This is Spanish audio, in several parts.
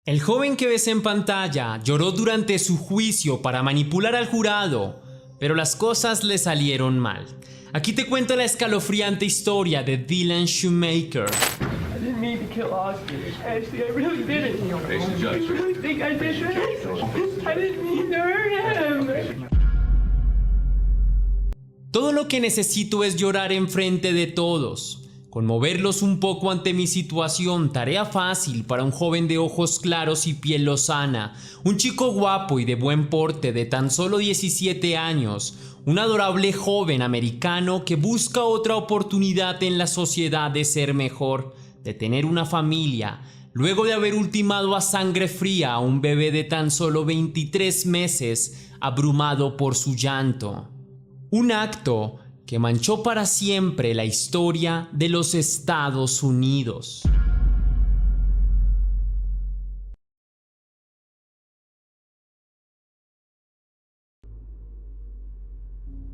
El joven que ves en pantalla lloró durante su juicio para manipular al jurado, pero las cosas le salieron mal. Aquí te cuento la escalofriante historia de Dylan Shoemaker. I didn't mean to kill Austin. Ashley, I really didn't. I really think I did that. I didn't mean to hurt him. Todo lo que necesito es llorar enfrente de todos, conmoverlos un poco ante mi situación, tarea fácil para un joven de ojos claros y piel lozana, un chico guapo y de buen porte de tan solo 17 años, un adorable joven americano que busca otra oportunidad en la sociedad de ser mejor, de tener una familia, luego de haber ultimado a sangre fría a un bebé de tan solo 23 meses, abrumado por su llanto. Un acto que manchó para siempre la historia de los Estados Unidos.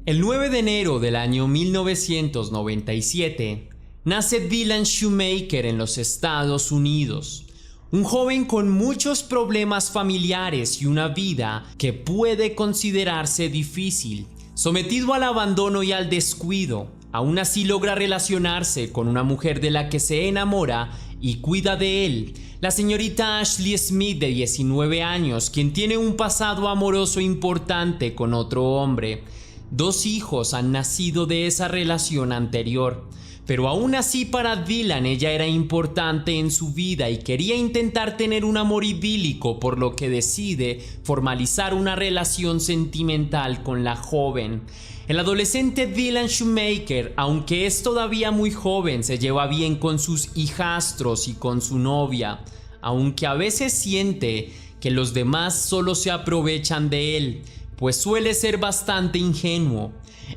El 9 de enero del año 1997, nace Dylan Shoemaker en los Estados Unidos, un joven con muchos problemas familiares y una vida que puede considerarse difícil. Sometido al abandono y al descuido, aún así logra relacionarse con una mujer de la que se enamora y cuida de él, la señorita Ashley Smith, de 19 años, quien tiene un pasado amoroso importante con otro hombre. 2 hijos han nacido de esa relación anterior, pero aún así para Dylan ella era importante en su vida y quería intentar tener un amor idílico, por lo que decide formalizar una relación sentimental con la joven. El adolescente Dylan Shoemaker, aunque es todavía muy joven, se lleva bien con sus hijastros y con su novia, aunque a veces siente que los demás solo se aprovechan de él, pues suele ser bastante ingenuo.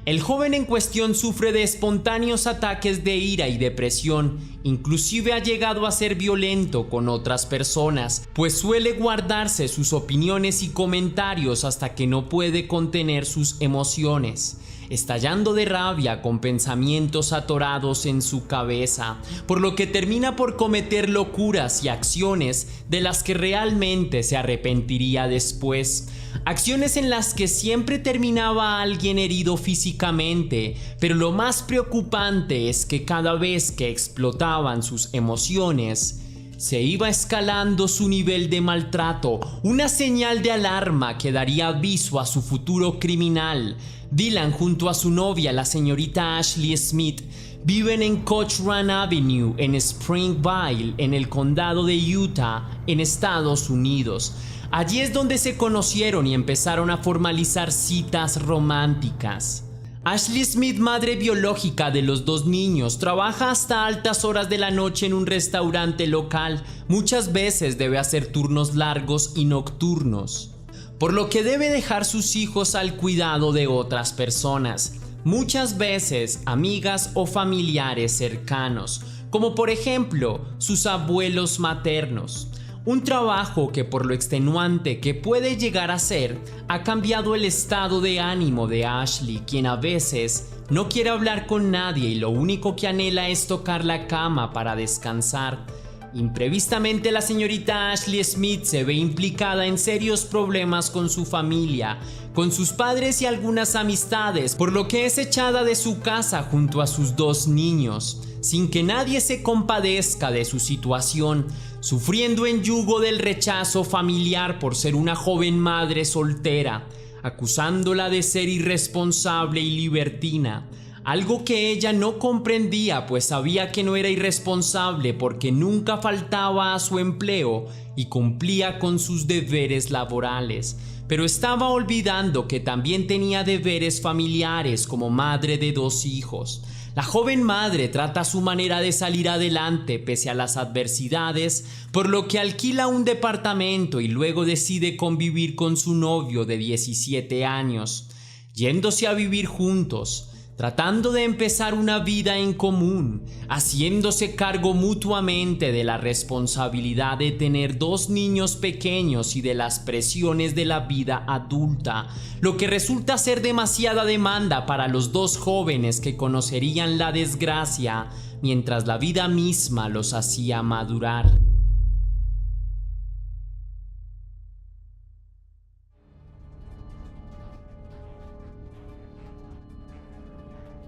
El joven en cuestión sufre de espontáneos ataques de ira y depresión, inclusive ha llegado a ser violento con otras personas, pues suele guardarse sus opiniones y comentarios hasta que no puede contener sus emociones, estallando de rabia con pensamientos atorados en su cabeza, por lo que termina por cometer locuras y acciones de las que realmente se arrepentiría después. Acciones en las que siempre terminaba alguien herido físicamente, pero lo más preocupante es que cada vez que explotaban sus emociones, se iba escalando su nivel de maltrato, una señal de alarma que daría aviso a su futuro criminal. Dylan, junto a su novia, la señorita Ashley Smith, viven en Coach Run Avenue en Springville, en el condado de Utah, en Estados Unidos. Allí es donde se conocieron y empezaron a formalizar citas románticas. Ashley Smith, madre biológica de los 2 niños, trabaja hasta altas horas de la noche en un restaurante local. Muchas veces debe hacer turnos largos y nocturnos, por lo que debe dejar sus hijos al cuidado de otras personas, muchas veces amigas o familiares cercanos, como por ejemplo sus abuelos maternos. Un trabajo que, por lo extenuante que puede llegar a ser, ha cambiado el estado de ánimo de Ashley, quien a veces no quiere hablar con nadie y lo único que anhela es tocar la cama para descansar. Imprevistamente, la señorita Ashley Smith se ve implicada en serios problemas con su familia, con sus padres y algunas amistades, por lo que es echada de su casa junto a sus 2 niños, sin que nadie se compadezca de su situación, sufriendo en yugo del rechazo familiar por ser una joven madre soltera, acusándola de ser irresponsable y libertina, algo que ella no comprendía, pues sabía que no era irresponsable porque nunca faltaba a su empleo y cumplía con sus deberes laborales, pero estaba olvidando que también tenía deberes familiares como madre de 2 hijos. La joven madre trata a su manera de salir adelante pese a las adversidades, por lo que alquila un departamento y luego decide convivir con su novio de 17 años, yéndose a vivir juntos, tratando de empezar una vida en común, haciéndose cargo mutuamente de la responsabilidad de tener 2 niños pequeños y de las presiones de la vida adulta, lo que resulta ser demasiada demanda para los 2 jóvenes que conocerían la desgracia mientras la vida misma los hacía madurar.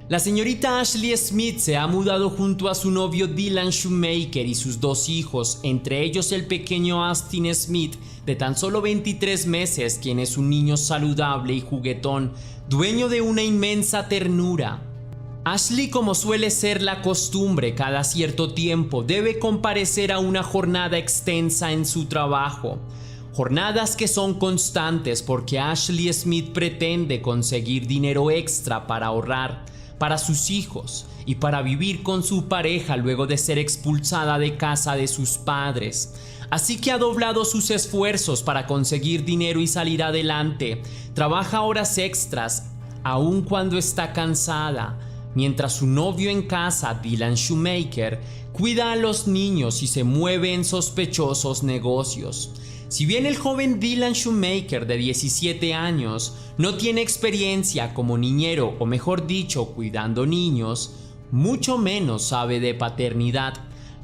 La señorita Ashley Smith se ha mudado junto a su novio Dylan Shoemaker y sus 2 hijos, entre ellos el pequeño Austin Smith, de tan solo 23 meses, quien es un niño saludable y juguetón, dueño de una inmensa ternura. Ashley, como suele ser la costumbre cada cierto tiempo, debe comparecer a una jornada extensa en su trabajo. Jornadas que son constantes porque Ashley Smith pretende conseguir dinero extra para ahorrar para sus hijos y para vivir con su pareja luego de ser expulsada de casa de sus padres. Así que ha doblado sus esfuerzos para conseguir dinero y salir adelante. Trabaja horas extras, aun cuando está cansada, mientras su novio en casa, Dylan Shoemaker, cuida a los niños y se mueve en sospechosos negocios. Si bien el joven Dylan Shoemaker, de 17 años, no tiene experiencia como niñero, o mejor dicho, cuidando niños, mucho menos sabe de paternidad.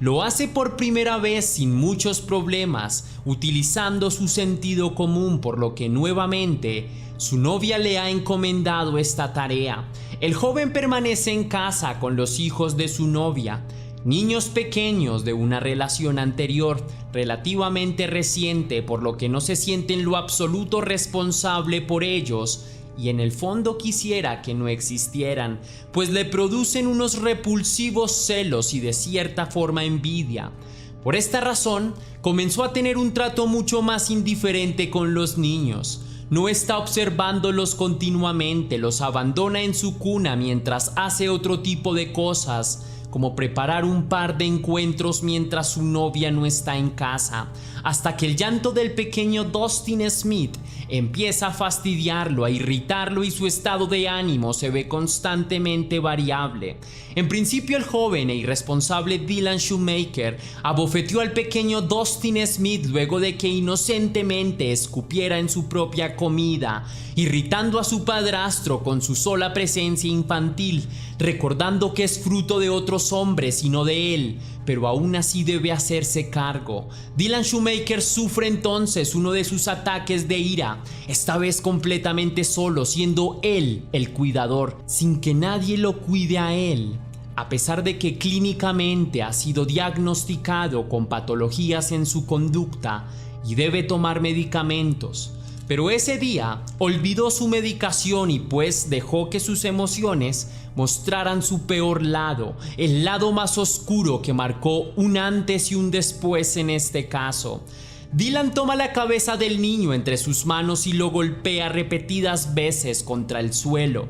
Lo hace por primera vez sin muchos problemas, utilizando su sentido común, por lo que nuevamente su novia le ha encomendado esta tarea. El joven permanece en casa con los hijos de su novia, niños pequeños de una relación anterior relativamente reciente, por lo que no se siente en lo absoluto responsable por ellos y en el fondo quisiera que no existieran, pues le producen unos repulsivos celos y de cierta forma envidia. Por esta razón, comenzó a tener un trato mucho más indiferente con los niños. No está observándolos continuamente, los abandona en su cuna mientras hace otro tipo de cosas, como preparar un par de encuentros mientras su novia no está en casa, hasta que el llanto del pequeño Dustin Smith empieza a fastidiarlo, a irritarlo y su estado de ánimo se ve constantemente variable. En principio el joven e irresponsable Dylan Shoemaker abofeteó al pequeño Dustin Smith luego de que inocentemente escupiera en su propia comida, irritando a su padrastro con su sola presencia infantil, recordando que es fruto de otros hombres y no de él, pero aún así debe hacerse cargo. Dylan Shoemaker sufre entonces uno de sus ataques de ira, esta vez completamente solo, siendo él el cuidador, sin que nadie lo cuide a él. A pesar de que clínicamente ha sido diagnosticado con patologías en su conducta y debe tomar medicamentos, pero ese día olvidó su medicación y pues dejó que sus emociones mostraran su peor lado, el lado más oscuro que marcó un antes y un después en este caso. Dylan toma la cabeza del niño entre sus manos y lo golpea repetidas veces contra el suelo,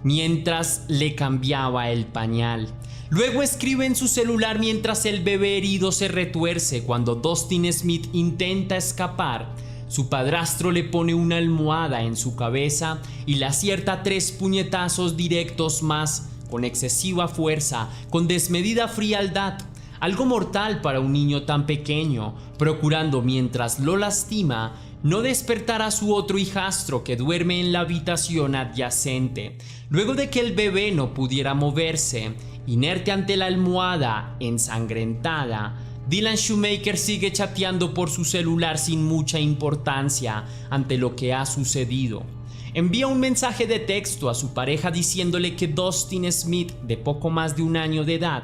mientras le cambiaba el pañal. Luego escribe en su celular mientras el bebé herido se retuerce. Cuando Dustin Smith intenta escapar, su padrastro le pone una almohada en su cabeza y le acierta 3 puñetazos directos más, con excesiva fuerza, con desmedida frialdad, algo mortal para un niño tan pequeño, procurando mientras lo lastima no despertar a su otro hijastro que duerme en la habitación adyacente. Luego de que el bebé no pudiera moverse, inerte ante la almohada ensangrentada, Dylan Shoemaker sigue chateando por su celular sin mucha importancia ante lo que ha sucedido. Envía un mensaje de texto a su pareja diciéndole que Dustin Smith, de poco más de 1 año de edad,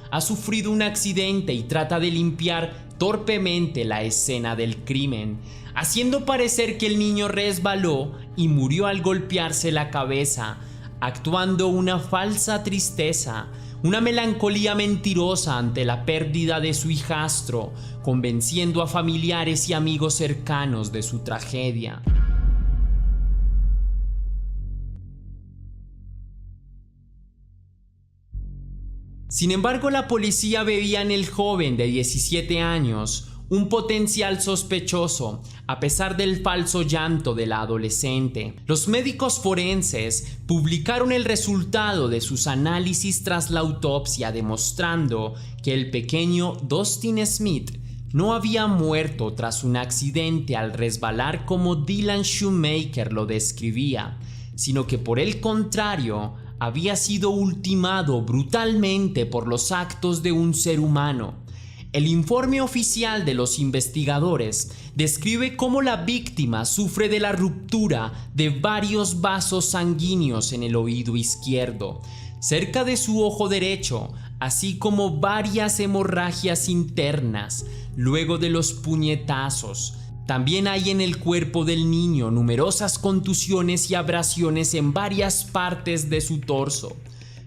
ha sufrido un accidente y trata de limpiar torpemente la escena del crimen, haciendo parecer que el niño resbaló y murió al golpearse la cabeza, actuando una falsa tristeza, una melancolía mentirosa ante la pérdida de su hijastro, convenciendo a familiares y amigos cercanos de su tragedia. Sin embargo, la policía veía en el joven de 17 años un potencial sospechoso, a pesar del falso llanto de la adolescente. Los médicos forenses publicaron el resultado de sus análisis tras la autopsia, demostrando que el pequeño Dustin Smith no había muerto tras un accidente al resbalar como Dylan Shoemaker lo describía, sino que por el contrario, había sido ultimado brutalmente por los actos de un ser humano. El informe oficial de los investigadores describe cómo la víctima sufre de la ruptura de varios vasos sanguíneos en el oído izquierdo. cerca de su ojo derecho, así como varias hemorragias internas luego de los puñetazos. También hay en el cuerpo del niño numerosas contusiones y abrasiones en varias partes de su torso,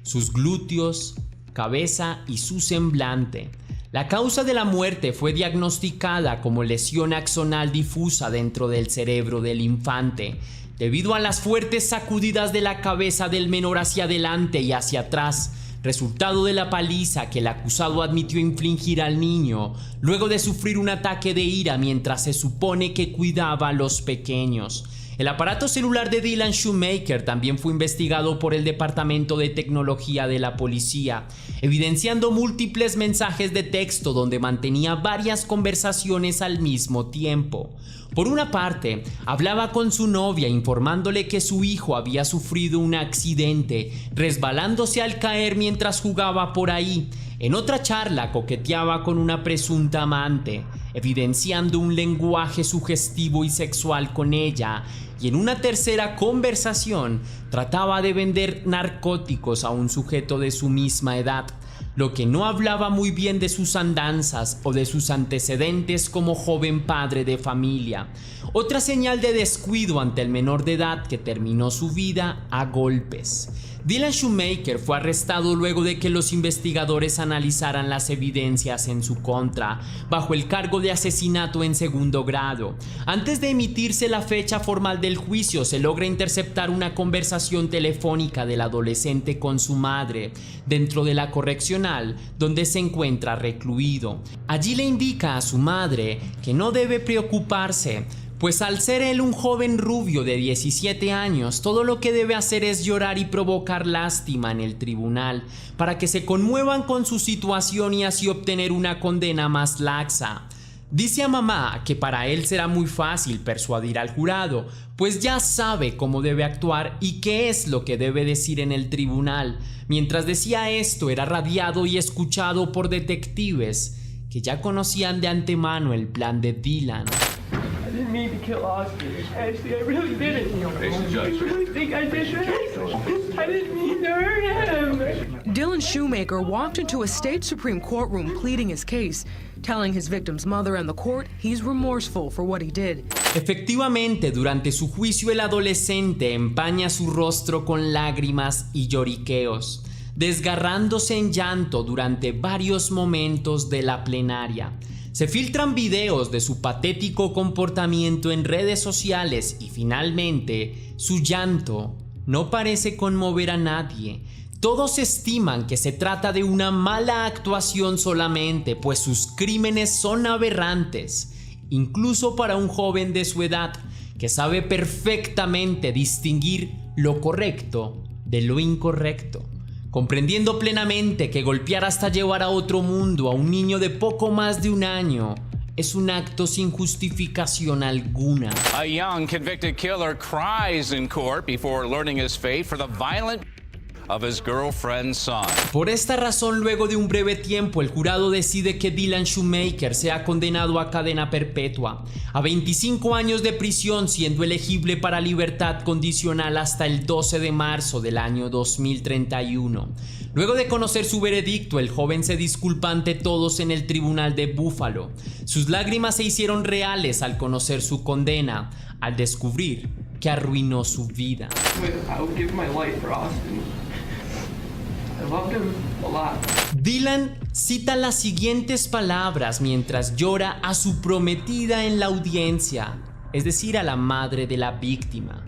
sus glúteos, cabeza y su semblante. La causa de la muerte fue diagnosticada como lesión axonal difusa dentro del cerebro del infante, debido a las fuertes sacudidas de la cabeza del menor hacia adelante y hacia atrás, resultado de la paliza que el acusado admitió infligir al niño luego de sufrir un ataque de ira mientras se supone que cuidaba a los pequeños. El aparato celular de Dylan Shoemaker también fue investigado por el Departamento de Tecnología de la policía, evidenciando múltiples mensajes de texto donde mantenía varias conversaciones al mismo tiempo. Por una parte, hablaba con su novia informándole que su hijo había sufrido un accidente, resbalándose al caer mientras jugaba por ahí. En otra charla coqueteaba con una presunta amante, evidenciando un lenguaje sugestivo y sexual con ella, y en una tercera conversación trataba de vender narcóticos a un sujeto de su misma edad, lo que no hablaba muy bien de sus andanzas o de sus antecedentes como joven padre de familia. Otra señal de descuido ante el menor de edad que terminó su vida a golpes. Dylan Shoemaker fue arrestado luego de que los investigadores analizaran las evidencias en su contra, bajo el cargo de asesinato en segundo grado. Antes de emitirse la fecha formal del juicio, se logra interceptar una conversación telefónica del adolescente con su madre dentro de la correccional donde se encuentra recluido. Allí le indica a su madre que no debe preocuparse, pues al ser él un joven rubio de 17 años, todo lo que debe hacer es llorar y provocar lástima en el tribunal, para que se conmuevan con su situación y así obtener una condena más laxa. Dice a mamá que para él será muy fácil persuadir al jurado, pues ya sabe cómo debe actuar y qué es lo que debe decir en el tribunal. Mientras decía esto, era radiado y escuchado por detectives que ya conocían de antemano el plan de Dylan. I didn't mean to kill Austin. Ashley, I really didn't. I really think I did that. I didn't mean to hurt him. Dylan Shoemaker walked into a state Supreme Courtroom pleading his case, telling his victim's mother and the court he's remorseful for what he did. Efectivamente, durante su juicio el adolescente empaña su rostro con lágrimas y lloriqueos, desgarrándose en llanto durante varios momentos de la plenaria. Se filtran videos de su patético comportamiento en redes sociales y finalmente su llanto no parece conmover a nadie. Todos estiman que se trata de una mala actuación solamente, pues sus crímenes son aberrantes, incluso para un joven de su edad que sabe perfectamente distinguir lo correcto de lo incorrecto, comprendiendo plenamente que golpear hasta llevar a otro mundo a un niño de poco más de un año es un acto sin justificación alguna. A young convicted killer cries in court before learning his fate for the violent of his girlfriend's son. Por esta razón, luego de un breve tiempo, el jurado decide que Dylan Shoemaker sea condenado a cadena perpetua, a 25 años de prisión, siendo elegible para libertad condicional hasta el 12 de marzo del año 2031. Luego de conocer su veredicto, el joven se disculpa ante todos en el tribunal de Buffalo. Sus lágrimas se hicieron reales al conocer su condena, al descubrir que arruinó su vida. I would give my life for Austin. I loved him a lot. Dylan cita las siguientes palabras mientras llora a su prometida en la audiencia, es decir, a la madre de la víctima.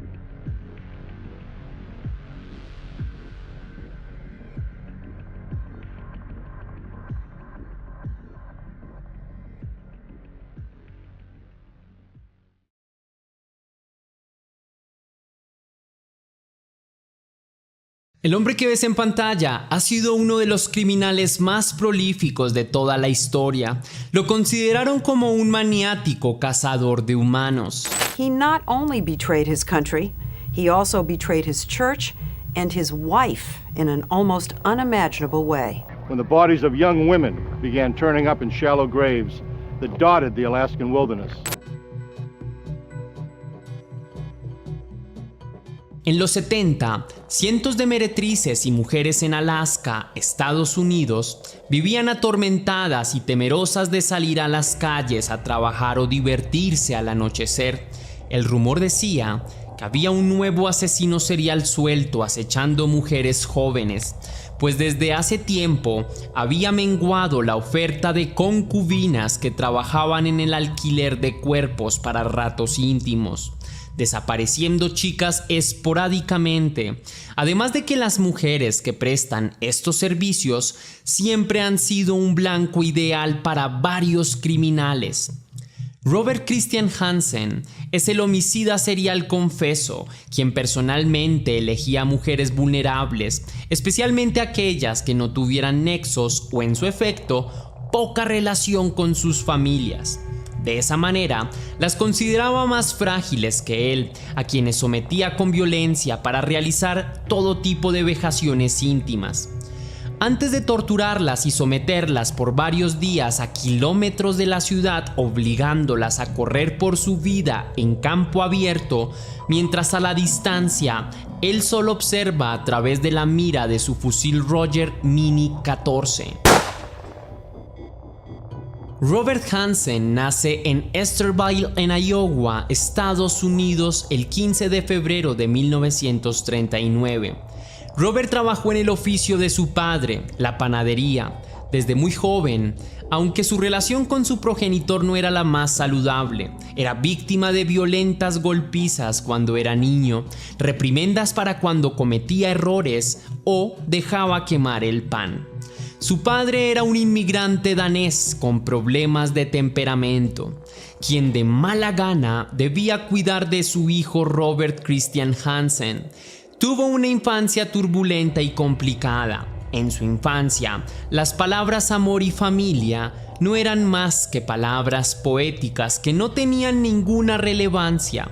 El hombre que ves en pantalla ha sido uno de los criminales más prolíficos de toda la historia. Lo consideraron como un maniático cazador de humanos. He not only betrayed his country, he also betrayed his church and his wife in an almost unimaginable way. When the bodies of young women began turning up in shallow graves that dotted the Alaskan wilderness. En los 70, cientos de meretrices y mujeres en Alaska, Estados Unidos, vivían atormentadas y temerosas de salir a las calles a trabajar o divertirse al anochecer. El rumor decía que había un nuevo asesino serial suelto acechando mujeres jóvenes, pues desde hace tiempo había menguado la oferta de concubinas que trabajaban en el alquiler de cuerpos para ratos íntimos, desapareciendo chicas esporádicamente, además de que las mujeres que prestan estos servicios siempre han sido un blanco ideal para varios criminales. Robert Christian Hansen es el homicida serial confeso, quien personalmente elegía mujeres vulnerables, especialmente aquellas que no tuvieran nexos o, en su efecto, poca relación con sus familias. De esa manera, las consideraba más frágiles que él, a quienes sometía con violencia para realizar todo tipo de vejaciones íntimas. Antes de torturarlas y someterlas por varios días a kilómetros de la ciudad, obligándolas a correr por su vida en campo abierto, mientras a la distancia él solo observa a través de la mira de su fusil Roger Mini 14. Robert Hansen nace en Esterville, en Iowa, Estados Unidos, el 15 de febrero de 1939. Robert trabajó en el oficio de su padre, la panadería, desde muy joven, aunque su relación con su progenitor no era la más saludable. Era víctima de violentas golpizas cuando era niño, reprimendas para cuando cometía errores o dejaba quemar el pan. Su padre era un inmigrante danés con problemas de temperamento, quien de mala gana debía cuidar de su hijo Robert Christian Hansen. Tuvo una infancia turbulenta y complicada. En su infancia, las palabras amor y familia no eran más que palabras poéticas que no tenían ninguna relevancia.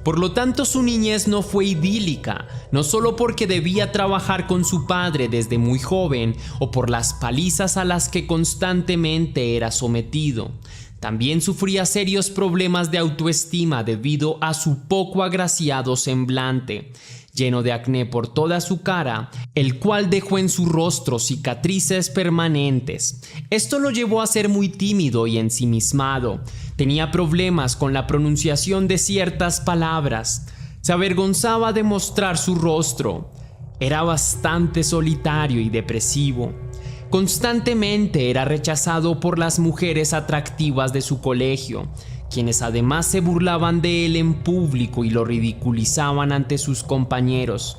Por lo tanto, su niñez no fue idílica, no solo porque debía trabajar con su padre desde muy joven o por las palizas a las que constantemente era sometido. También sufría serios problemas de autoestima debido a su poco agraciado semblante, lleno de acné por toda su cara, el cual dejó en su rostro cicatrices permanentes. Esto lo llevó a ser muy tímido y ensimismado. Tenía problemas con la pronunciación de ciertas palabras. Se avergonzaba de mostrar su rostro. Era bastante solitario y depresivo. Constantemente era rechazado por las mujeres atractivas de su colegio, quienes además se burlaban de él en público y lo ridiculizaban ante sus compañeros.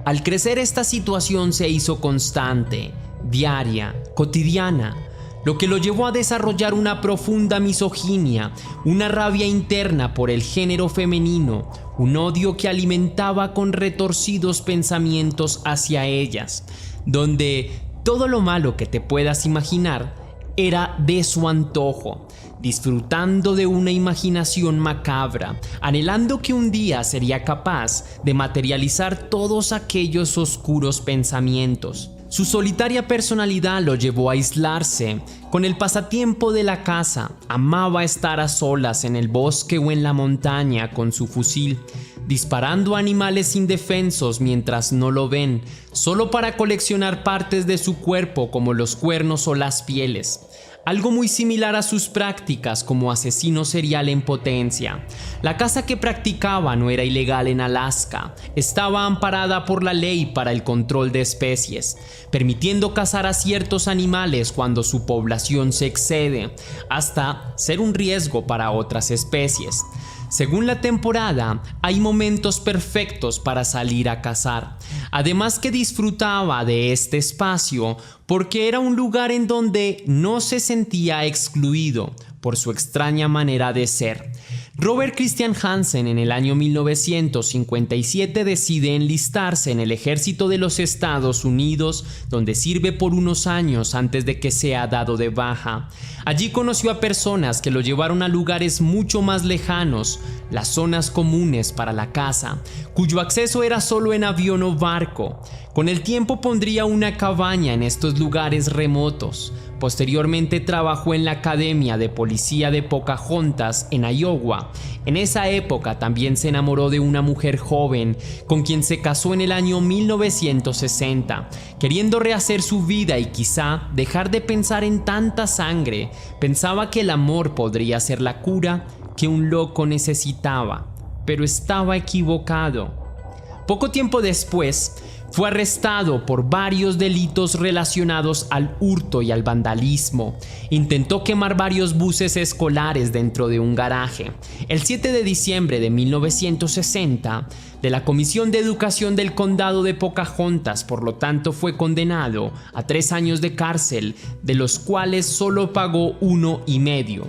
Al crecer, esta situación se hizo constante, diaria, cotidiana, lo que lo llevó a desarrollar una profunda misoginia, una rabia interna por el género femenino, un odio que alimentaba con retorcidos pensamientos hacia ellas, donde todo lo malo que te puedas imaginar era de su antojo, disfrutando de una imaginación macabra, anhelando que un día sería capaz de materializar todos aquellos oscuros pensamientos. Su solitaria personalidad lo llevó a aislarse con el pasatiempo de la caza. Amaba estar a solas en el bosque o en la montaña con su fusil, disparando a animales indefensos mientras no lo ven, solo para coleccionar partes de su cuerpo como los cuernos o las pieles. Algo muy similar a sus prácticas como asesino serial en potencia. La caza que practicaba no era ilegal en Alaska, estaba amparada por la ley para el control de especies, permitiendo cazar a ciertos animales cuando su población se excede, hasta ser un riesgo para otras especies. Según la temporada, hay momentos perfectos para salir a cazar. Además que disfrutaba de este espacio porque era un lugar en donde no se sentía excluido por su extraña manera de ser. Robert Christian Hansen en el año 1957 decide enlistarse en el ejército de los Estados Unidos, donde sirve por unos años antes de que sea dado de baja. Allí conoció a personas que lo llevaron a lugares mucho más lejanos, las zonas comunes para la caza, cuyo acceso era solo en avión o barco. Con el tiempo pondría una cabaña en estos lugares remotos, Posteriormente trabajó en la Academia de Policía de Pocahontas en Iowa. En esa época también se enamoró de una mujer joven con quien se casó en el año 1960. Queriendo rehacer su vida y quizá dejar de pensar en tanta sangre, pensaba que el amor podría ser la cura que un loco necesitaba, pero estaba equivocado. Poco tiempo después, fue arrestado por varios delitos relacionados al hurto y al vandalismo. Intentó quemar varios buses escolares dentro de un garaje. El 7 de diciembre de 1960, de la Comisión de Educación del Condado de Pocahontas, por lo tanto, fue condenado a 3 años de cárcel, de los cuales solo pagó 1,5.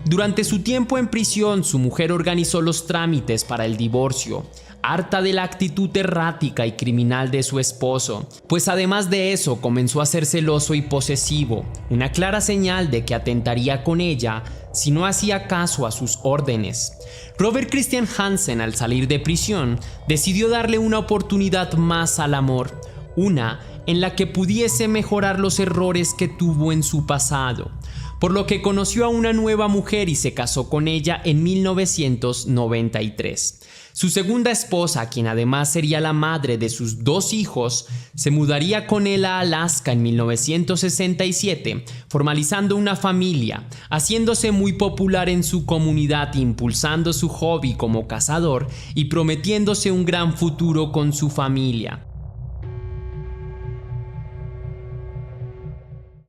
Durante su tiempo en prisión, su mujer organizó los trámites para el divorcio, harta de la actitud errática y criminal de su esposo, pues además de eso comenzó a ser celoso y posesivo, una clara señal de que atentaría con ella si no hacía caso a sus órdenes. Robert Christian Hansen, al salir de prisión, decidió darle una oportunidad más al amor, una en la que pudiese mejorar los errores que tuvo en su pasado, por lo que conoció a una nueva mujer y se casó con ella en 1993. Su segunda esposa, quien además sería la madre de sus 2 hijos, se mudaría con él a Alaska en 1967, formalizando una familia, haciéndose muy popular en su comunidad, impulsando su hobby como cazador y prometiéndose un gran futuro con su familia.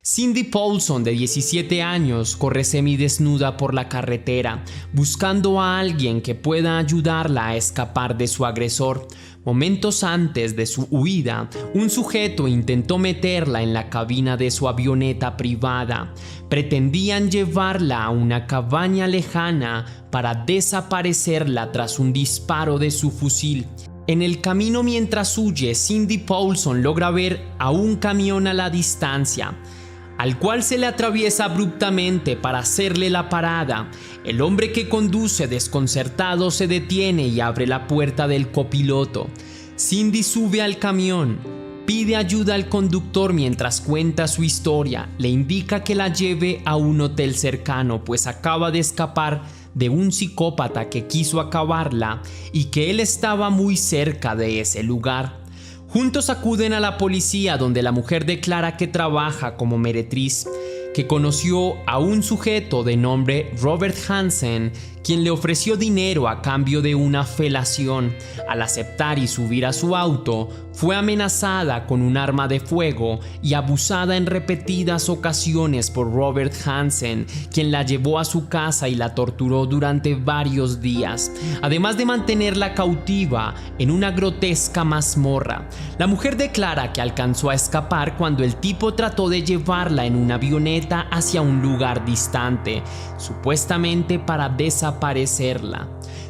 Cindy Paulson, de 17 años, corre semidesnuda por la carretera, buscando a alguien que pueda ayudarla a escapar de su agresor. Momentos antes de su huida, un sujeto intentó meterla en la cabina de su avioneta privada. Pretendían llevarla a una cabaña lejana para desaparecerla tras un disparo de su fusil. En el camino mientras huye, Cindy Paulson logra ver a un camión a la distancia, al cual se le atraviesa abruptamente para hacerle la parada. El hombre que conduce, desconcertado, se detiene y abre la puerta del copiloto. Cindy sube al camión, pide ayuda al conductor mientras cuenta su historia, le indica que la lleve a un hotel cercano, pues acaba de escapar de un psicópata que quiso acabarla y que él estaba muy cerca de ese lugar. Juntos acuden a la policía, donde la mujer declara que trabaja como meretriz, que conoció a un sujeto de nombre Robert Hansen, quien le ofreció dinero a cambio de una felación. Al aceptar y subir a su auto, fue amenazada con un arma de fuego y abusada en repetidas ocasiones por Robert Hansen, quien la llevó a su casa y la torturó durante varios días, además de mantenerla cautiva en una grotesca mazmorra. La mujer declara que alcanzó a escapar cuando el tipo trató de llevarla en una avioneta hacia un lugar distante, supuestamente para desaparecerla.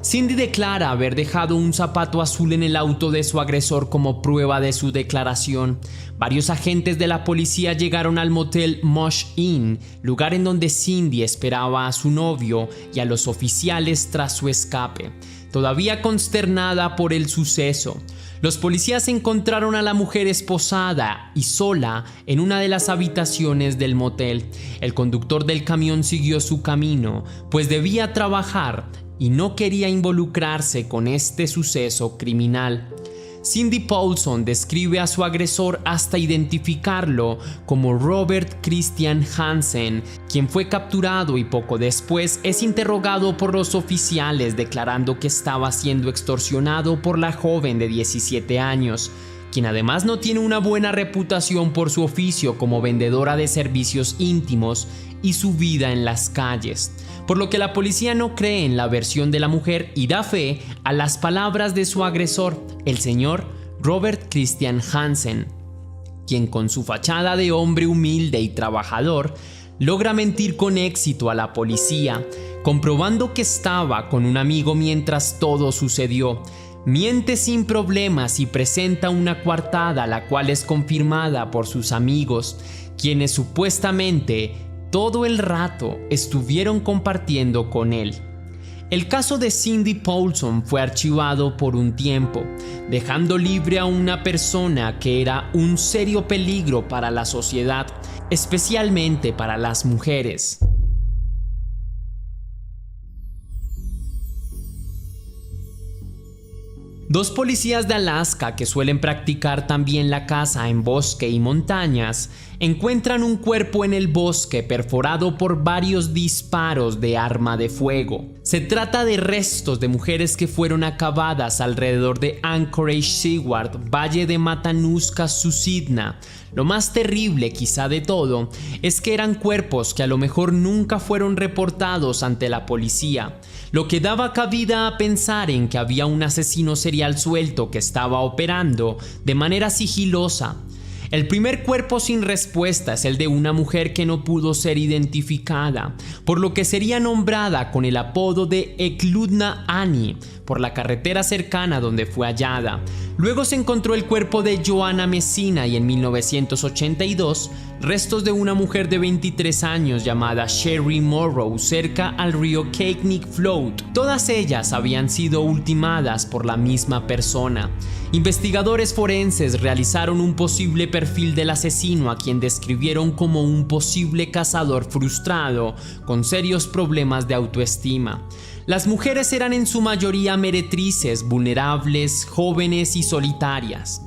Cindy declara haber dejado un zapato azul en el auto de su agresor como prueba de su declaración. Varios agentes de la policía llegaron al motel Mosh Inn, lugar en donde Cindy esperaba a su novio y a los oficiales tras su escape. Todavía consternada por el suceso, los policías encontraron a la mujer esposada y sola en una de las habitaciones del motel. El conductor del camión siguió su camino, pues debía trabajar y no quería involucrarse con este suceso criminal. Cindy Paulson describe a su agresor hasta identificarlo como Robert Christian Hansen, quien fue capturado y poco después es interrogado por los oficiales, declarando que estaba siendo extorsionado por la joven de 17 años, quien además no tiene una buena reputación por su oficio como vendedora de servicios íntimos y su vida en las calles, por lo que la policía no cree en la versión de la mujer y da fe a las palabras de su agresor, el señor Robert Christian Hansen, quien con su fachada de hombre humilde y trabajador logra mentir con éxito a la policía, comprobando que estaba con un amigo mientras todo sucedió. Miente sin problemas y presenta una coartada, la cual es confirmada por sus amigos, quienes supuestamente todo el rato estuvieron compartiendo con él. El caso de Cindy Paulson fue archivado por un tiempo, dejando libre a una persona que era un serio peligro para la sociedad, especialmente para las mujeres. Dos policías de Alaska que suelen practicar también la caza en bosque y montañas encuentran un cuerpo en el bosque perforado por varios disparos de arma de fuego. Se trata de restos de mujeres que fueron acabadas alrededor de Anchorage Seaward, Valle de Matanuska, Susitna. Lo más terrible quizá de todo es que eran cuerpos que a lo mejor nunca fueron reportados ante la policía, lo que daba cabida a pensar en que había un asesino serial suelto que estaba operando de manera sigilosa. El primer cuerpo sin respuesta es el de una mujer que no pudo ser identificada, por lo que sería nombrada con el apodo de Eklundna Annie por la carretera cercana donde fue hallada. Luego se encontró el cuerpo de Joanna Messina y en 1982 restos de una mujer de 23 años llamada Sherry Morrow cerca al río Cakenik Float. Todas ellas habían sido ultimadas por la misma persona. Investigadores forenses realizaron un posible perfil del asesino, a quien describieron como un posible cazador frustrado con serios problemas de autoestima. Las mujeres eran en su mayoría meretrices, vulnerables, jóvenes y solitarias,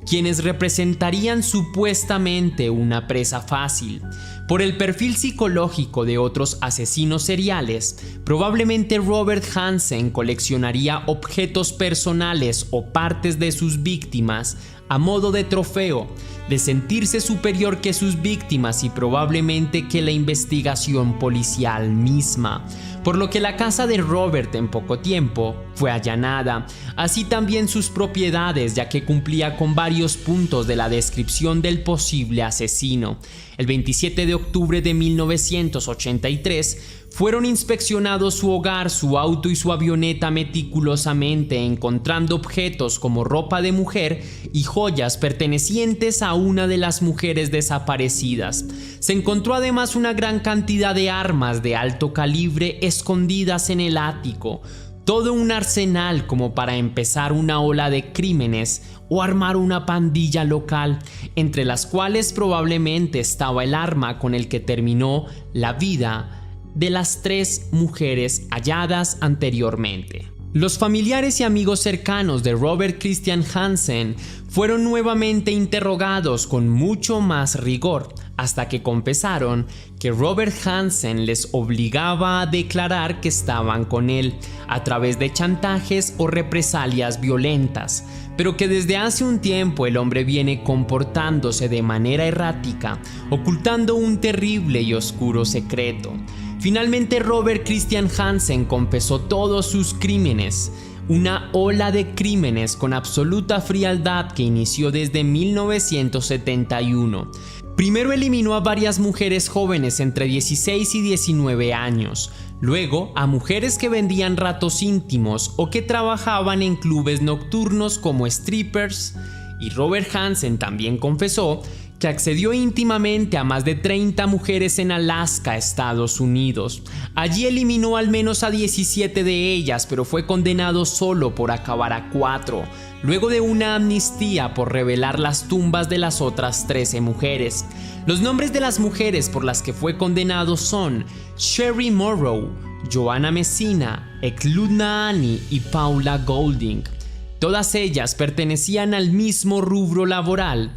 quienes representarían supuestamente una presa fácil. Por el perfil psicológico de otros asesinos seriales, probablemente Robert Hansen coleccionaría objetos personales o partes de sus víctimas a modo de trofeo, de sentirse superior que sus víctimas y probablemente que la investigación policial misma. Por lo que la casa de Robert en poco tiempo fue allanada, así también sus propiedades, ya que cumplía con varios puntos de la descripción del posible asesino. El 27 de octubre de 1983 fueron inspeccionados su hogar, su auto y su avioneta meticulosamente, encontrando objetos como ropa de mujer y joyas pertenecientes a una de las mujeres desaparecidas. Se encontró además una gran cantidad de armas de alto calibre escondidas en el ático. Todo un arsenal como para empezar una ola de crímenes o armar una pandilla local, entre las cuales probablemente estaba el arma con el que terminó la vida de las 3 mujeres halladas anteriormente. Los familiares y amigos cercanos de Robert Christian Hansen fueron nuevamente interrogados con mucho más rigor, hasta que confesaron que Robert Hansen les obligaba a declarar que estaban con él a través de chantajes o represalias violentas, pero que desde hace un tiempo el hombre viene comportándose de manera errática, ocultando un terrible y oscuro secreto. Finalmente Robert Christian Hansen confesó todos sus crímenes, una ola de crímenes con absoluta frialdad que inició desde 1971. Primero eliminó a varias mujeres jóvenes entre 16 y 19 años, luego a mujeres que vendían ratos íntimos o que trabajaban en clubes nocturnos como strippers, y Robert Hansen también confesó que accedió íntimamente a más de 30 mujeres en Alaska, Estados Unidos. Allí eliminó al menos a 17 de ellas, pero fue condenado solo por acabar a 4, luego de una amnistía por revelar las tumbas de las otras 13 mujeres. Los nombres de las mujeres por las que fue condenado son Sherry Morrow, Joanna Messina, Eklundna Annie y Paula Golding. Todas ellas pertenecían al mismo rubro laboral,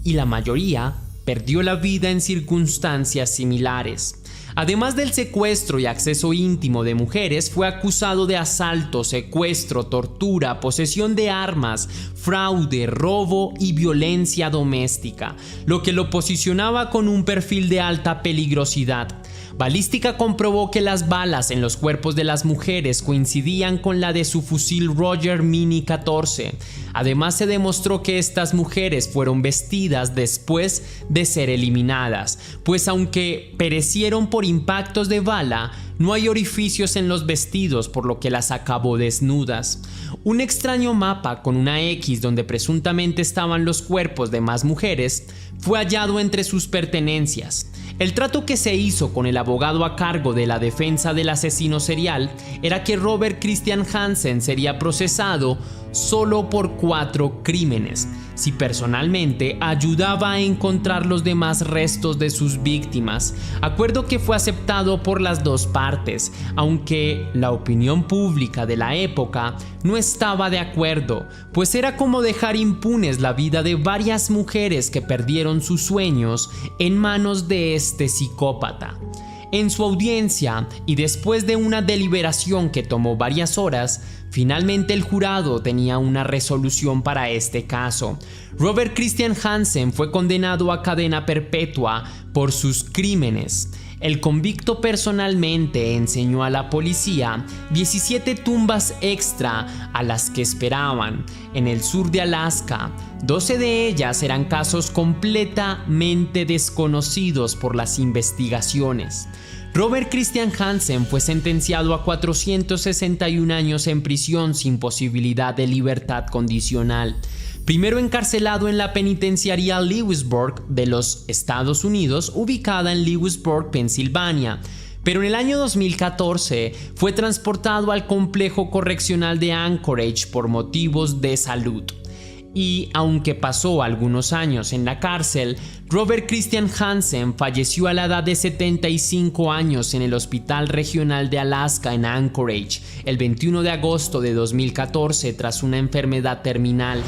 y la mayoría perdió la vida en circunstancias similares. Además del secuestro y acceso íntimo de mujeres, fue acusado de asalto, secuestro, tortura, posesión de armas, fraude, robo y violencia doméstica, lo que lo posicionaba con un perfil de alta peligrosidad. Balística comprobó que las balas en los cuerpos de las mujeres coincidían con la de su fusil Roger Mini 14. Además, se demostró que estas mujeres fueron vestidas después de ser eliminadas, pues aunque perecieron por impactos de bala, no hay orificios en los vestidos, por lo que las acabó desnudas. Un extraño mapa con una X donde presuntamente estaban los cuerpos de más mujeres fue hallado entre sus pertenencias. El trato que se hizo con el abogado a cargo de la defensa del asesino serial era que Robert Christian Hansen sería procesado solo por 4 crímenes, si personalmente ayudaba a encontrar los demás restos de sus víctimas, acuerdo que fue aceptado por las dos partes, aunque la opinión pública de la época no estaba de acuerdo, pues era como dejar impunes la vida de varias mujeres que perdieron sus sueños en manos de este psicópata. En su audiencia, y después de una deliberación que tomó varias horas, finalmente el jurado tenía una resolución para este caso. Robert Christian Hansen fue condenado a cadena perpetua por sus crímenes. El convicto personalmente enseñó a la policía 17 tumbas extra a las que esperaban en el sur de Alaska. 12 de ellas eran casos completamente desconocidos por las investigaciones. Robert Christian Hansen fue sentenciado a 461 años en prisión sin posibilidad de libertad condicional. Primero encarcelado en la penitenciaría Lewisburg de los Estados Unidos, ubicada en Lewisburg, Pensilvania. Pero en el año 2014 fue transportado al complejo correccional de Anchorage por motivos de salud. Y aunque pasó algunos años en la cárcel, Robert Christian Hansen falleció a la edad de 75 años en el Hospital Regional de Alaska en Anchorage el 21 de agosto de 2014 tras una enfermedad terminal.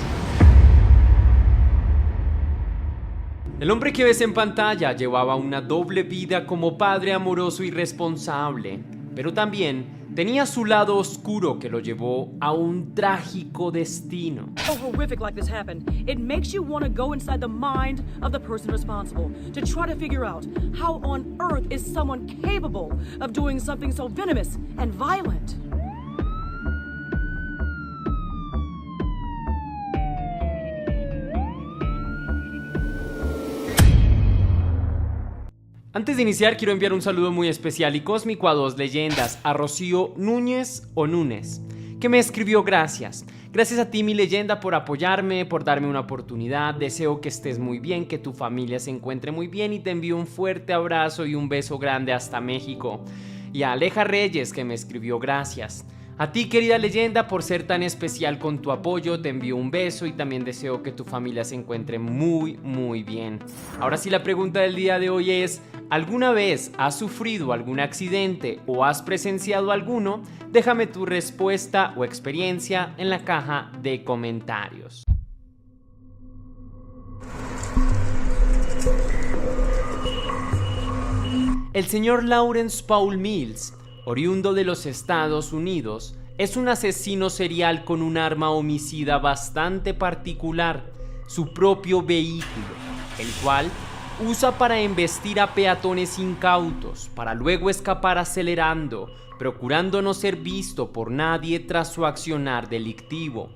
El hombre que ves en pantalla llevaba una doble vida como padre amoroso y responsable, pero también tenía su lado oscuro que lo llevó a un trágico destino. Horrific like this happened, it makes you want to go inside the mind of the person responsible to try to figure out how on earth is someone capable of doing something so venomous and violent. Antes de iniciar, quiero enviar un saludo muy especial y cósmico a 2 leyendas, a Rocío Núñez o Núñez, que me escribió gracias. Gracias a ti, mi leyenda, por apoyarme, por darme una oportunidad. Deseo que estés muy bien, que tu familia se encuentre muy bien y te envío un fuerte abrazo y un beso grande hasta México. Y a Aleja Reyes, que me escribió gracias. A ti, querida leyenda, por ser tan especial con tu apoyo, te envío un beso y también deseo que tu familia se encuentre muy, muy bien. Ahora sí, la pregunta del día de hoy es: ¿alguna vez has sufrido algún accidente o has presenciado alguno? Déjame tu respuesta o experiencia en la caja de comentarios. El señor Lawrence Paul Mills, oriundo de los Estados Unidos, es un asesino serial con un arma homicida bastante particular, su propio vehículo, el cual usa para embestir a peatones incautos, para luego escapar acelerando, procurando no ser visto por nadie tras su accionar delictivo.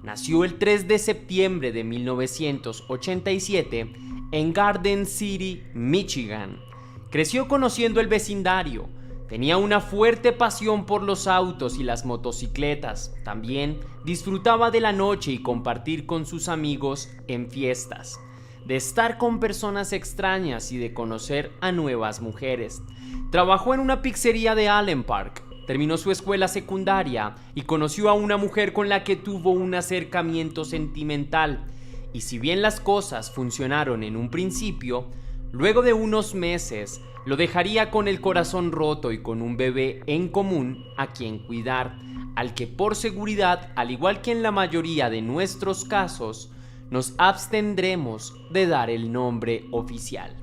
Nació el 3 de septiembre de 1987 en Garden City, Michigan. Creció conociendo el vecindario. Tenía una fuerte pasión por los autos y las motocicletas. También disfrutaba de la noche y compartir con sus amigos en fiestas, de estar con personas extrañas y de conocer a nuevas mujeres. Trabajó en una pizzería de Allen Park, terminó su escuela secundaria y conoció a una mujer con la que tuvo un acercamiento sentimental. Y si bien las cosas funcionaron en un principio, luego de unos meses lo dejaría con el corazón roto y con un bebé en común a quien cuidar, al que por seguridad, al igual que en la mayoría de nuestros casos, nos abstendremos de dar el nombre oficial.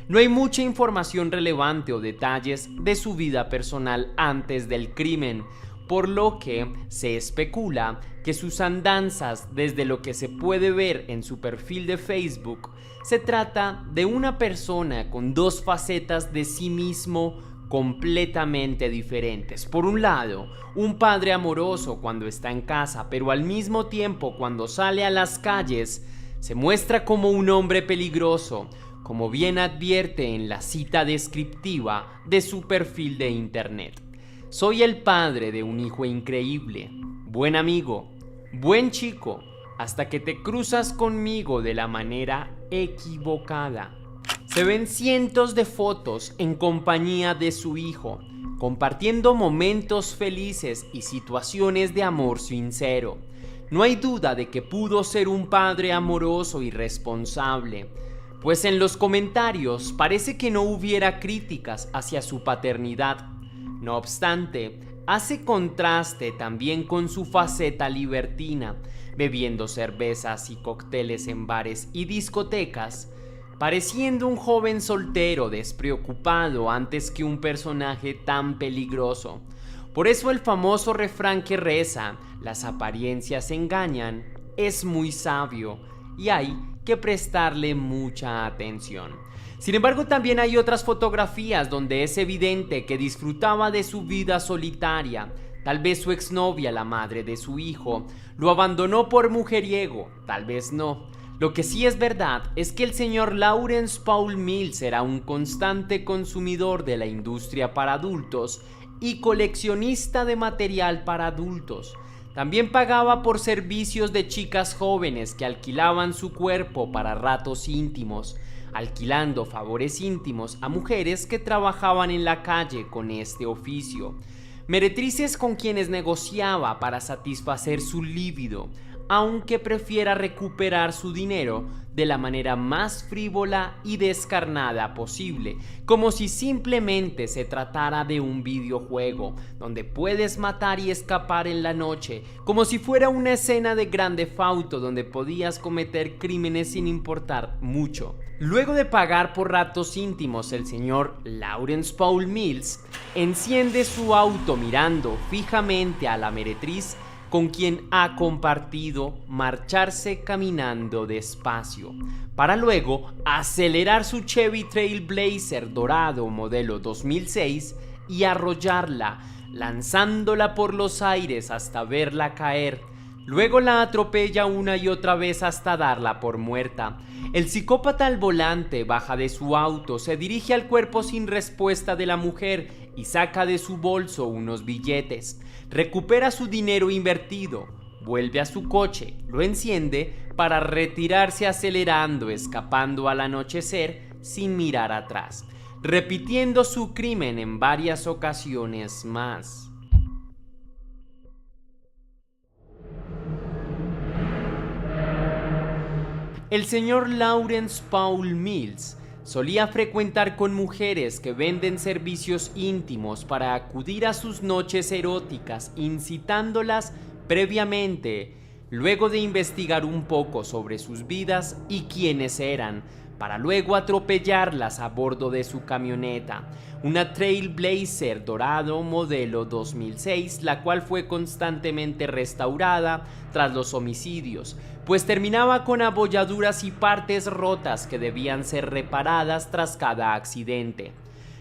No hay mucha información relevante o detalles de su vida personal antes del crimen, por lo que se especula que sus andanzas, desde lo que se puede ver en su perfil de Facebook, se trata de una persona con dos facetas de sí mismo completamente diferentes. Por un lado, un padre amoroso cuando está en casa, pero al mismo tiempo cuando sale a las calles, se muestra como un hombre peligroso, como bien advierte en la cita descriptiva de su perfil de internet. Soy el padre de un hijo increíble, buen amigo, buen chico, hasta que te cruzas conmigo de la manera equivocada. Se ven cientos de fotos en compañía de su hijo, compartiendo momentos felices y situaciones de amor sincero. no hay duda de que pudo ser un padre amoroso y responsable, pues en los comentarios parece que no hubiera críticas hacia su paternidad. No obstante, hace contraste también con su faceta libertina, bebiendo cervezas y cócteles en bares y discotecas, pareciendo un joven soltero despreocupado antes que un personaje tan peligroso. Por eso el famoso refrán que reza, las apariencias engañan, es muy sabio y hay que prestarle mucha atención. Sin embargo, también hay otras fotografías donde es evidente que disfrutaba de su vida solitaria. Tal vez su exnovia, la madre de su hijo, lo abandonó por mujeriego, tal vez no. Lo que sí es verdad es que el señor Lawrence Paul Mills era un constante consumidor de la industria para adultos y coleccionista de material para adultos. También pagaba por servicios de chicas jóvenes que alquilaban su cuerpo para ratos íntimos, alquilando favores íntimos a mujeres que trabajaban en la calle con este oficio. Meretrices con quienes negociaba para satisfacer su líbido, aunque prefiera recuperar su dinero de la manera más frívola y descarnada posible, como si simplemente se tratara de un videojuego donde puedes matar y escapar en la noche, como si fuera una escena de Grand Theft Auto donde podías cometer crímenes sin importar mucho. Luego de pagar por ratos íntimos, el señor Lawrence Paul Mills enciende su auto mirando fijamente a la meretriz con quien ha compartido, marcharse caminando despacio, para luego acelerar su Chevy Trailblazer dorado modelo 2006 y arrollarla, lanzándola por los aires hasta verla caer. Luego la atropella una y otra vez hasta darla por muerta. El psicópata al volante baja de su auto, se dirige al cuerpo sin respuesta de la mujer y saca de su bolso unos billetes. Recupera su dinero invertido, vuelve a su coche, lo enciende para retirarse acelerando, escapando al anochecer sin mirar atrás, repitiendo su crimen en varias ocasiones más. El señor Lawrence Paul Mills solía frecuentar con mujeres que venden servicios íntimos para acudir a sus noches eróticas, incitándolas previamente, luego de investigar un poco sobre sus vidas y quiénes eran, para luego atropellarlas a bordo de su camioneta, una Trailblazer dorado modelo 2006, la cual fue constantemente restaurada tras los homicidios, pues terminaba con abolladuras y partes rotas que debían ser reparadas tras cada accidente.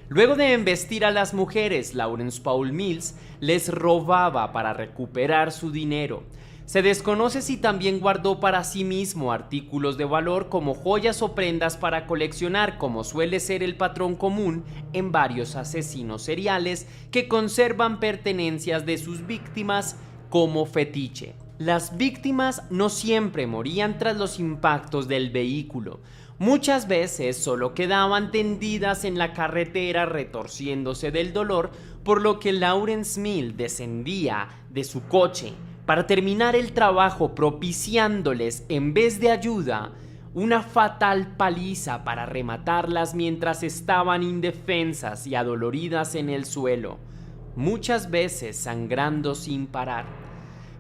Luego de embestir a las mujeres, Lawrence Paul Mills les robaba para recuperar su dinero. Se desconoce si también guardó para sí mismo artículos de valor como joyas o prendas para coleccionar, como suele ser el patrón común en varios asesinos seriales que conservan pertenencias de sus víctimas como fetiche. Las víctimas no siempre morían tras los impactos del vehículo. Muchas veces solo quedaban tendidas en la carretera retorciéndose del dolor, por lo que Lawrence Mills descendía de su coche para terminar el trabajo, propiciándoles, en vez de ayuda, una fatal paliza para rematarlas mientras estaban indefensas y adoloridas en el suelo, muchas veces sangrando sin parar.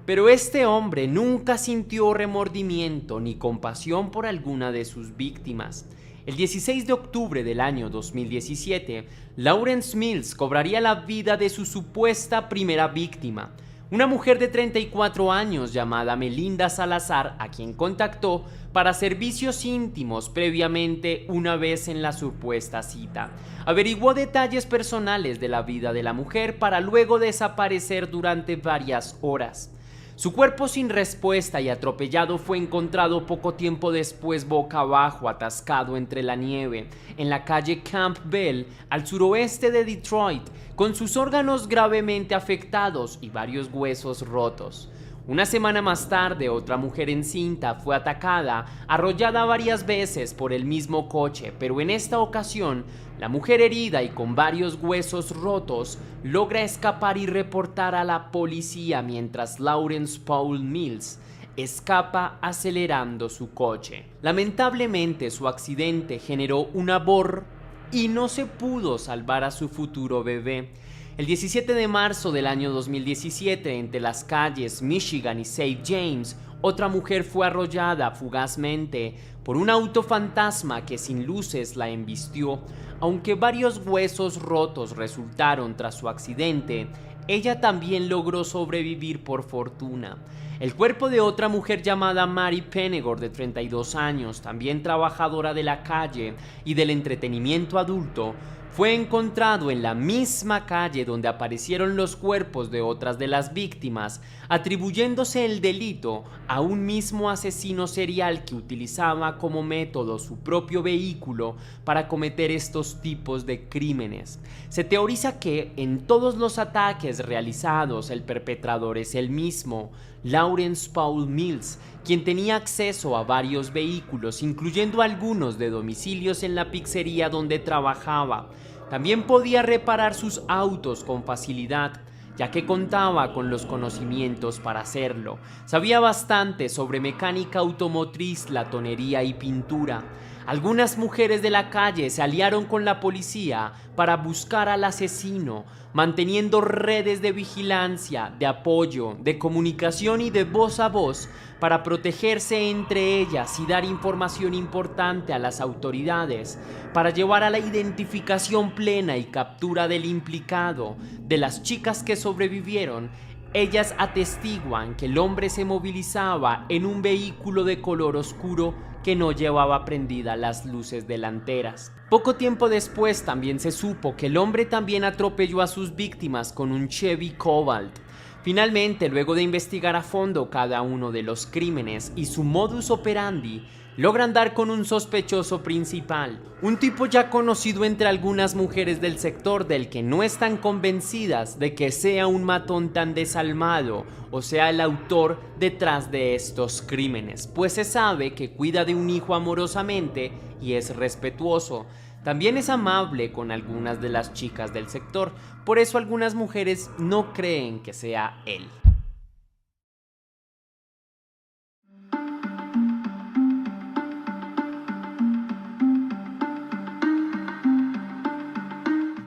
Pero este hombre nunca sintió remordimiento ni compasión por alguna de sus víctimas. El 16 de octubre del año 2017, Lawrence Mills cobraría la vida de su supuesta primera víctima, una mujer de 34 años llamada Melinda Salazar, a quien contactó para servicios íntimos previamente una vez en la supuesta cita. Averiguó detalles personales de la vida de la mujer para luego desaparecer durante varias horas. Su cuerpo sin respuesta y atropellado fue encontrado poco tiempo después boca abajo, atascado entre la nieve, en la calle Campbell, al suroeste de Detroit, con sus órganos gravemente afectados y varios huesos rotos. Una semana más tarde, otra mujer encinta fue atacada, arrollada varias veces por el mismo coche, pero en esta ocasión, la mujer herida y con varios huesos rotos logra escapar y reportar a la policía, mientras Lawrence Paul Mills escapa acelerando su coche. Lamentablemente, su accidente generó un aborto y no se pudo salvar a su futuro bebé. El 17 de marzo del año 2017, entre las calles Michigan y St. James, otra mujer fue arrollada fugazmente por un auto fantasma que sin luces la embistió. Aunque varios huesos rotos resultaron tras su accidente, ella también logró sobrevivir por fortuna. El cuerpo de otra mujer llamada Mary Penegor, de 32 años, también trabajadora de la calle y del entretenimiento adulto, fue encontrado en la misma calle donde aparecieron los cuerpos de otras de las víctimas, atribuyéndose el delito a un mismo asesino serial que utilizaba como método su propio vehículo para cometer estos tipos de crímenes. Se teoriza que en todos los ataques realizados el perpetrador es el mismo, Lawrence Paul Mills, quien tenía acceso a varios vehículos, incluyendo algunos de domicilios en la pizzería donde trabajaba. También podía reparar sus autos con facilidad, ya que contaba con los conocimientos para hacerlo. Sabía bastante sobre mecánica automotriz, latonería y pintura. Algunas mujeres de la calle se aliaron con la policía para buscar al asesino, manteniendo redes de vigilancia, de apoyo, de comunicación y de voz a voz para protegerse entre ellas y dar información importante a las autoridades para llevar a la identificación plena y captura del implicado. De las chicas que sobrevivieron, ellas atestiguan que el hombre se movilizaba en un vehículo de color oscuro que no llevaba prendidas las luces delanteras. Poco tiempo después también se supo que el hombre también atropelló a sus víctimas con un Chevy Cobalt. Finalmente, luego de investigar a fondo cada uno de los crímenes y su modus operandi, logran dar con un sospechoso principal, un tipo ya conocido entre algunas mujeres del sector, del que no están convencidas de que sea un matón tan desalmado o sea el autor detrás de estos crímenes, pues se sabe que cuida de un hijo amorosamente y es respetuoso. También es amable con algunas de las chicas del sector, por eso algunas mujeres no creen que sea él.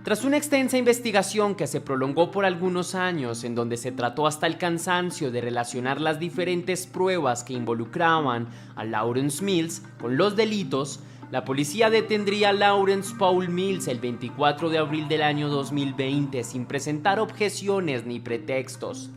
Tras una extensa investigación que se prolongó por algunos años, en donde se trató hasta el cansancio de relacionar las diferentes pruebas que involucraban a Lawrence Mills con los delitos, la policía detendría a Lawrence Paul Mills el 24 de abril del año 2020 sin presentar objeciones ni pretextos.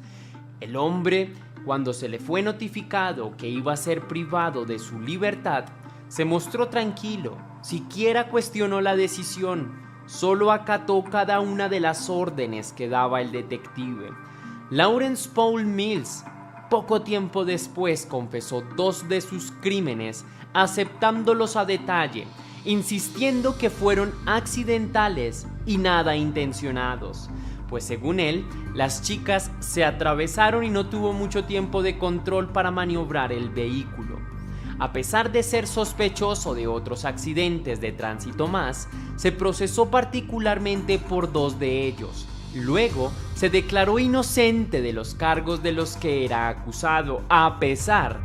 El hombre, cuando se le fue notificado que iba a ser privado de su libertad, se mostró tranquilo, siquiera cuestionó la decisión. Solo acató cada una de las órdenes que daba el detective. Lawrence Paul Mills, poco tiempo después, confesó 2 de sus crímenes, aceptándolos a detalle, insistiendo que fueron accidentales y nada intencionados, pues según él, las chicas se atravesaron y no tuvo mucho tiempo de control para maniobrar el vehículo. A pesar de ser sospechoso de otros accidentes de tránsito más, se procesó particularmente por 2 de ellos. Luego, se declaró inocente de los cargos de los que era acusado, a pesar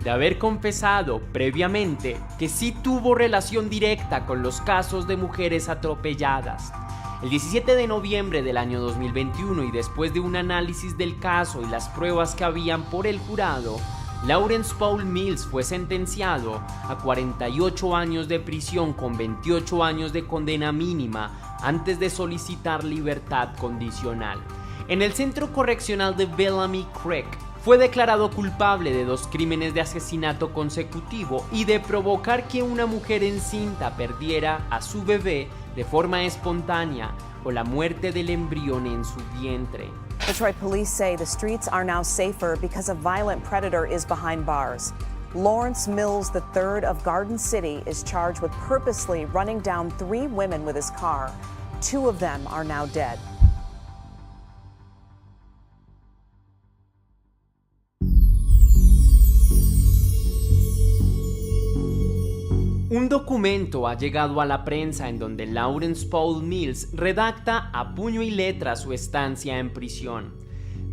de haber confesado previamente que sí tuvo relación directa con los casos de mujeres atropelladas. El 17 de noviembre del año 2021, y después de un análisis del caso y las pruebas que habían por el jurado, Lawrence Paul Mills fue sentenciado a 48 años de prisión con 28 años de condena mínima antes de solicitar libertad condicional. En el centro correccional de Bellamy Creek fue declarado culpable de 2 crímenes de asesinato consecutivo y de provocar que una mujer encinta perdiera a su bebé de forma espontánea o la muerte del embrión en su vientre. Detroit police say the streets are now safer because a violent predator is behind bars. Lawrence Mills III of Garden City is charged with purposely running down 3 women with his car. 2 of them are now dead. Un documento ha llegado a la prensa en donde Lawrence Paul Mills redacta a puño y letra su estancia en prisión.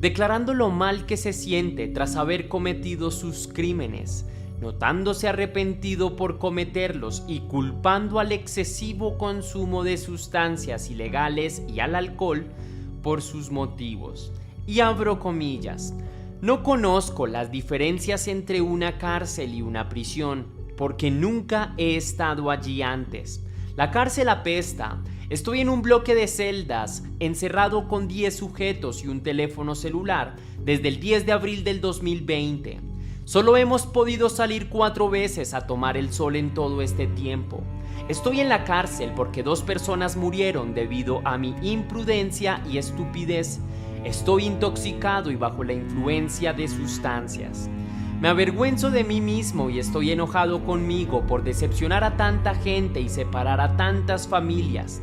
declarando lo mal que se siente tras haber cometido sus crímenes, notándose arrepentido por cometerlos y culpando al excesivo consumo de sustancias ilegales y al alcohol por sus motivos. Y abro comillas, no conozco las diferencias entre una cárcel y una prisión, porque nunca he estado allí antes. La cárcel apesta. Estoy en un bloque de celdas, encerrado con 10 sujetos y un teléfono celular desde el 10 de abril del 2020. Solo hemos podido salir 4 veces a tomar el sol en todo este tiempo. Estoy en la cárcel porque 2 personas murieron debido a mi imprudencia y estupidez. Estoy intoxicado y bajo la influencia de sustancias. Me avergüenzo de mí mismo y estoy enojado conmigo por decepcionar a tanta gente y separar a tantas familias.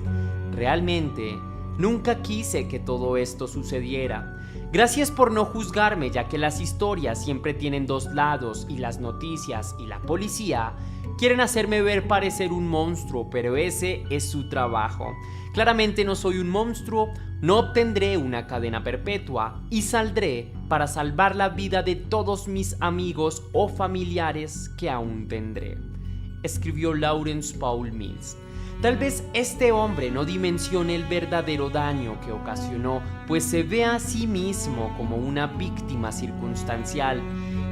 Realmente, nunca quise que todo esto sucediera. Gracias por no juzgarme, ya que las historias siempre tienen 2 lados y las noticias y la policía quieren hacerme ver parecer un monstruo, pero ese es su trabajo. Claramente no soy un monstruo, no obtendré una cadena perpetua y saldré para salvar la vida de todos mis amigos o familiares que aún tendré, escribió Lawrence Paul Mills. Tal vez este hombre no dimensione el verdadero daño que ocasionó, pues se ve a sí mismo como una víctima circunstancial,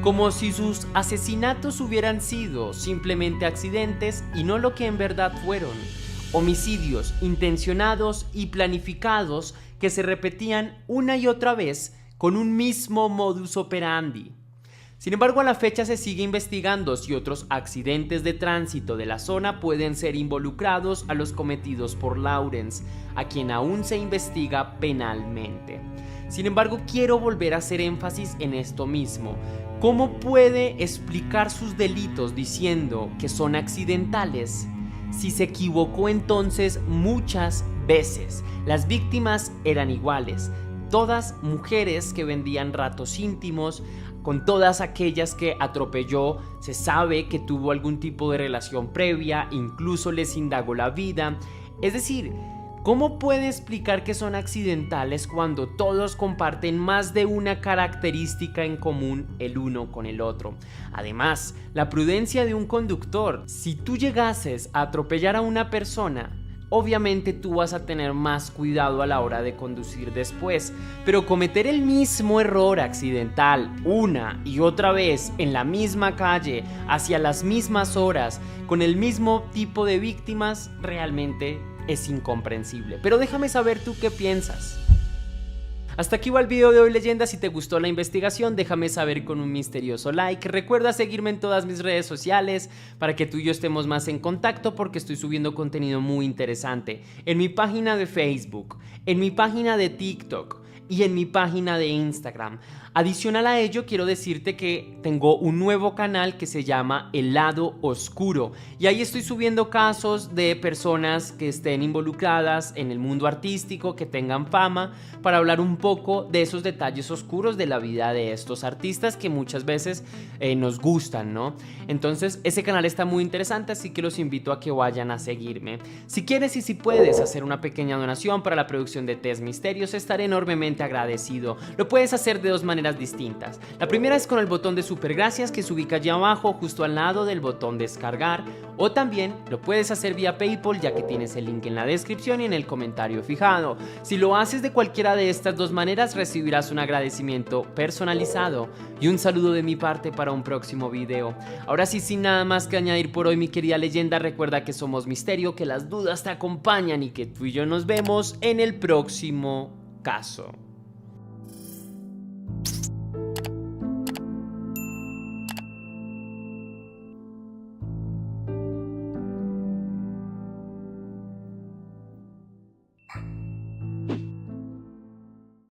como si sus asesinatos hubieran sido simplemente accidentes y no lo que en verdad fueron, homicidios intencionados y planificados que se repetían una y otra vez con un mismo modus operandi. Sin embargo, a la fecha se sigue investigando si otros accidentes de tránsito de la zona pueden ser involucrados a los cometidos por Lawrence, a quien aún se investiga penalmente. Sin embargo, quiero volver a hacer énfasis en esto mismo. ¿Cómo puede explicar sus delitos diciendo que son accidentales si se equivocó entonces muchas veces? Las víctimas eran iguales, todas mujeres que vendían ratos íntimos. Con todas aquellas que atropelló, se sabe que tuvo algún tipo de relación previa, incluso les indagó la vida. Es decir, ¿cómo puede explicar que son accidentales cuando todos comparten más de una característica en común el uno con el otro? Además, la prudencia de un conductor. Si tú llegases a atropellar a una persona, obviamente tú vas a tener más cuidado a la hora de conducir después, pero cometer el mismo error accidental una y otra vez en la misma calle, hacia las mismas horas, con el mismo tipo de víctimas, realmente es incomprensible. Pero déjame saber tú qué piensas. Hasta aquí va el video de hoy, leyenda. Si te gustó la investigación, déjame saber con un misterioso like. Recuerda seguirme en todas mis redes sociales para que tú y yo estemos más en contacto, porque estoy subiendo contenido muy interesante en mi página de Facebook, en mi página de TikTok y en mi página de Instagram. Adicional a ello, quiero decirte que tengo un nuevo canal que se llama El Lado Oscuro, y ahí estoy subiendo casos de personas que estén involucradas en el mundo artístico, que tengan fama, para hablar un poco de esos detalles oscuros de la vida de estos artistas que muchas veces nos gustan, ¿no? Entonces ese canal está muy interesante, así que los invito a que vayan a seguirme. Si quieres y si puedes hacer una pequeña donación para la producción de Test Misterios, estaré enormemente agradecido. Lo puedes hacer de 2 maneras distintas. La primera es con el botón de super gracias que se ubica allí abajo, justo al lado del botón descargar, o también lo puedes hacer vía PayPal, ya que tienes el link en la descripción y en el comentario fijado. Si lo haces de cualquiera de estas 2 maneras, recibirás un agradecimiento personalizado y un saludo de mi parte para un próximo video. Ahora sí, sin nada más que añadir por hoy, mi querida leyenda, recuerda que somos misterio, que las dudas te acompañan y que tú y yo nos vemos en el próximo caso.